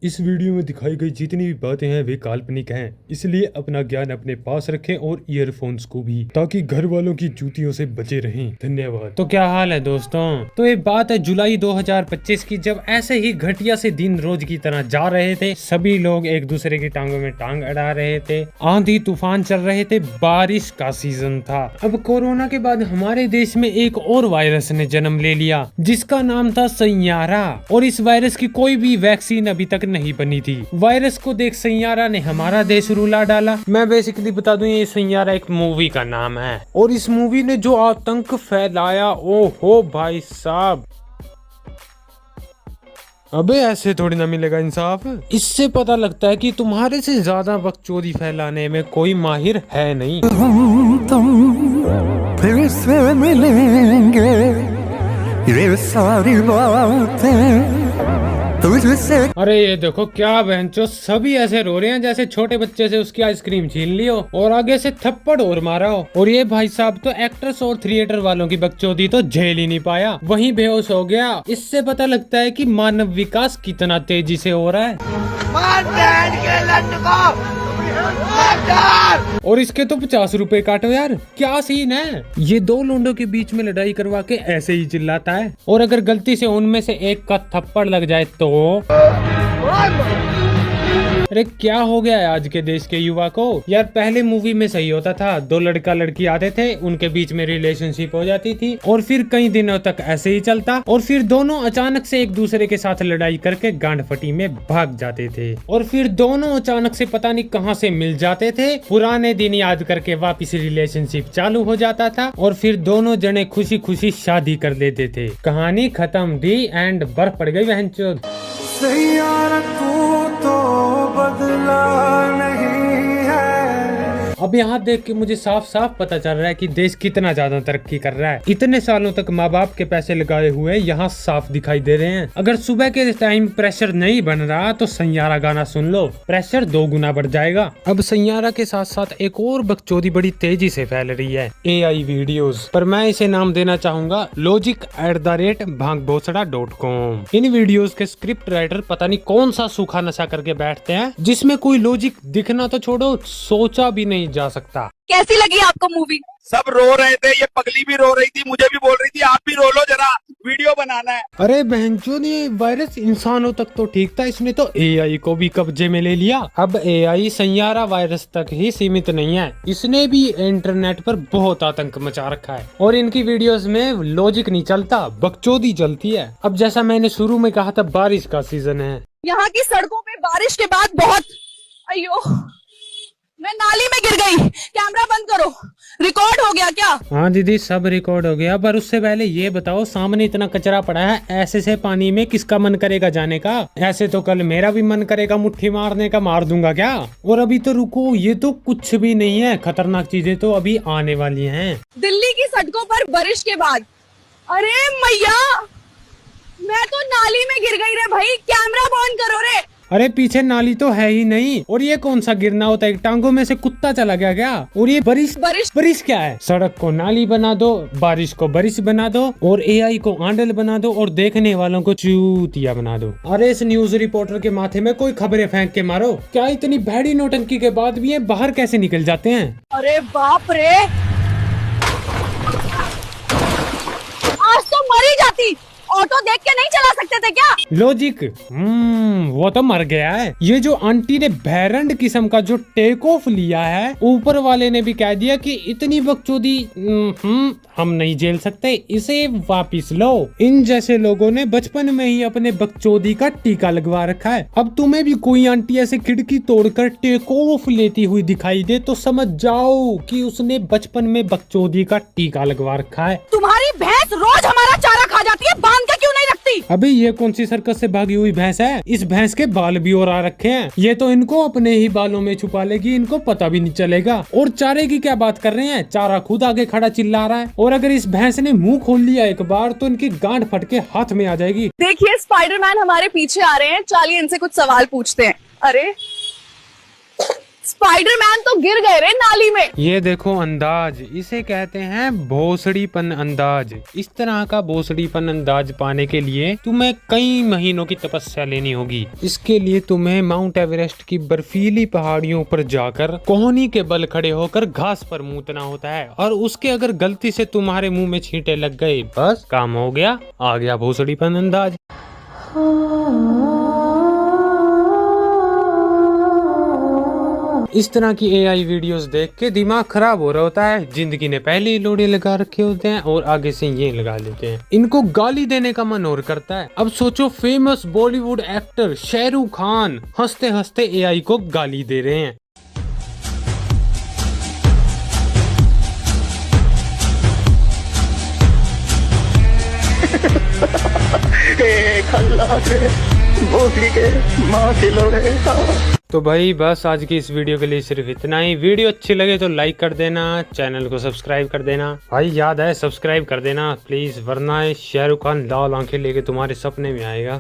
इस वीडियो में दिखाई गई जितनी भी बातें हैं वे काल्पनिक हैं, इसलिए अपना ज्ञान अपने पास रखें और ईयरफोन्स को भी, ताकि घर वालों की जूतियों से बचे रहें। धन्यवाद। तो क्या हाल है दोस्तों? तो ये बात है जुलाई 2025 की, जब ऐसे ही घटिया से दिन रोज की तरह जा रहे थे। सभी लोग एक दूसरे की टांगों में टांग अड़ा रहे थे, आंधी तूफान चल रहे थे, बारिश का सीजन था। अब कोरोना के बाद हमारे देश में एक और वायरस ने जन्म ले लिया, जिसका नाम था सैयारा। और इस वायरस की कोई भी वैक्सीन अभी तक नहीं बनी थी। वायरस को देख सैयारा ने हमारा देश रुला डाला। मैं बेसिकली बता दूं, ये सैयारा एक मूवी का नाम है, और इस मूवी ने जो आतंक फैलाया, ओ हो भाई साहब। अबे ऐसे थोड़ी ना मिलेगा इंसाफ। इससे पता लगता है कि तुम्हारे से ज्यादा बकचोदी फैलाने में कोई माहिर है नहीं। तुम फिर से मिलेंगे, ये सारी बातें तुझसे। अरे ये देखो क्या बहनचो, सभी ऐसे रो रहे हैं जैसे छोटे बच्चे से उसकी आइसक्रीम छीन ली हो और आगे से थप्पड़ और मारा हो। और ये भाई साहब तो एक्टर्स और थिएटर वालों की बकचोदी तो झेल ही नहीं पाया, वहीं बेहोश हो गया। इससे पता लगता है कि मानव विकास कितना तेजी से हो रहा है। और इसके तो 50 रुपए काटो यार, क्या सीन है। ये दो लोंडों के बीच में लड़ाई करवा के ऐसे ही चिल्लाता है, और अगर गलती से उनमें से एक का थप्पड़ लग जाए तो अरे क्या हो गया है आज के देश के युवा को यार। पहले मूवी में सही होता था, दो लड़का लड़की आते थे, उनके बीच में रिलेशनशिप हो जाती थी, और फिर कई दिनों तक ऐसे ही चलता, और फिर दोनों अचानक से एक दूसरे के साथ लड़ाई करके गांड फटी में भाग जाते थे, और फिर दोनों अचानक से पता नहीं कहां से मिल जाते थे, पुराने दिन याद करके वापिस रिलेशनशिप चालू हो जाता था, और फिर दोनों जने खुशी खुशी शादी कर लेते थे। कहानी खत्म, दी एंड। बर्फ पड़ गई बहनचोद। बदला नहीं है। अब यहाँ देख के मुझे साफ साफ पता चल रहा है कि देश कितना ज्यादा तरक्की कर रहा है। इतने सालों तक माँ बाप के पैसे लगाए हुए यहाँ साफ दिखाई दे रहे हैं। अगर सुबह के टाइम प्रेशर नहीं बन रहा तो सैयारा गाना सुन लो, प्रेशर 2 गुना बढ़ जाएगा। अब सैयारा के साथ साथ एक और बकचोदी बड़ी तेजी से फैल रही है, AI वीडियोस पर। मैं इसे नाम देना चाहूंगा logic@भांगभोसड़ा.com। इन वीडियोस के स्क्रिप्ट राइटर पता नहीं कौन सा सूखा नशा करके बैठते हैं, जिसमें कोई लॉजिक दिखना तो छोड़ो, सोचा भी नहीं जा सकता। कैसी लगी आपको मूवी? सब रो रहे थे, ये पगली भी रो रही थी, मुझे भी बोल रही थी आप भी रो लो जरा, वीडियो बनाना है। अरे बहनचोद, ये वायरस इंसानों तक तो ठीक था, इसने तो AI को भी कब्जे में ले लिया। अब AI सैयारा वायरस तक ही सीमित नहीं है, इसने भी इंटरनेट पर बहुत आतंक मचा रखा है, और इनकी वीडियोस में लॉजिक नहीं चलता, बकचोदी चलती है। अब जैसा मैंने शुरू में कहा था, बारिश का सीजन है। यहाँ की सड़कों पे बारिश के बाद बहुत, अयो मैं नाली में गिर गई। कैमरा बंद करो, रिकॉर्ड हो गया क्या? हाँ दीदी, सब रिकॉर्ड हो गया, पर उससे पहले ये बताओ, सामने इतना कचरा पड़ा है, ऐसे से पानी में किसका मन करेगा जाने का? ऐसे तो कल मेरा भी मन करेगा मुट्ठी मारने का, मार दूंगा क्या? और अभी तो रुको, ये तो कुछ भी नहीं है, खतरनाक चीजें तो अभी आने वाली हैं। दिल्ली की सड़कों पर बारिश के बाद, अरे मैया मैं तो नाली में गिर गई रे भाई, कैमरा ऑन करो रे। अरे पीछे नाली तो है ही नहीं, और ये कौन सा गिरना होता है, टांगों में से कुत्ता चला गया क्या? और ये बारिश क्या है? सड़क को नाली बना दो, बारिश को बारिश बना दो, और AI को आंडल बना दो, और देखने वालों को चूतिया बना दो। अरे इस न्यूज रिपोर्टर के माथे में कोई खबरें फेंक के मारो। क्या इतनी भैड़ी नौटंकी के बाद भी ये बाहर कैसे निकल जाते हैं? अरे बाप रे, आज तो मर ही जाती। ऑटो देख के नहीं चला सकते थे क्या? लॉजिक, वो तो मर गया है। ये जो आंटी ने भैरंड किस्म का जो टेक ऑफ लिया है, ऊपर वाले ने भी कह दिया कि इतनी बकचोदी हम नहीं झेल सकते, इसे वापिस लो। इन जैसे लोगों ने बचपन में ही अपने बकचोदी का टीका लगवा रखा है। अब तुम्हें भी कोई आंटी ऐसे खिड़की तोड़कर टेक ऑफ लेती हुई दिखाई दे तो समझ जाओ कि उसने बचपन में बकचोदी का टीका लगवा रखा है। तुम्हारी भैंस रोज हमारा चारा खा जाती है, बांध के क्यों नहीं रखती? अबे ये कौन सी सर्कस से भागी हुई भैंस है? इस भैंस के बाल भी और आ रखे हैं, ये तो इनको अपने ही बालों में छुपा लेगी, इनको पता भी नहीं चलेगा। और चारे की क्या बात कर रहे हैं, चारा खुद आगे खड़ा चिल्ला रहा है, और अगर इस भैंस ने मुंह खोल लिया एक बार तो इनकी गांड फट के हाथ में आ जाएगी। देखिए स्पाइडरमैन हमारे पीछे आ रहे हैं, चलिए इनसे कुछ सवाल पूछते हैं। अरे स्पाइडरमैन तो गिर गए रे नाली में। ये देखो अंदाज, इसे कहते हैं भोसड़ीपन अंदाज। इस तरह का भोसड़ीपन अंदाज पाने के लिए तुम्हें कई महीनों की तपस्या लेनी होगी। इसके लिए तुम्हें माउंट एवरेस्ट की बर्फीली पहाड़ियों पर जाकर कोहनी के बल खड़े होकर घास पर मूतना होता है, और उसके अगर गलती से तुम्हारे मुंह में छींटे लग गए, बस काम हो गया, आ गया भोसड़ीपन अंदाज। इस तरह की एआई वीडियोस देख के दिमाग खराब हो रहा होता है। जिंदगी ने पहले ही लोड़े लगा रखे होते हैं और आगे से ये लगा लेते हैं। इनको गाली देने का मन और करता है। अब सोचो, फेमस बॉलीवुड एक्टर शाहरुख खान हंसते हंसते एआई को गाली दे रहे हैं। तो भाई बस आज की इस वीडियो के लिए सिर्फ इतना ही। वीडियो अच्छी लगे तो लाइक कर देना, चैनल को सब्सक्राइब कर देना। भाई याद है सब्सक्राइब कर देना प्लीज, वरना शाहरुख खान लाल आंखें लेके तुम्हारे सपने में आएगा।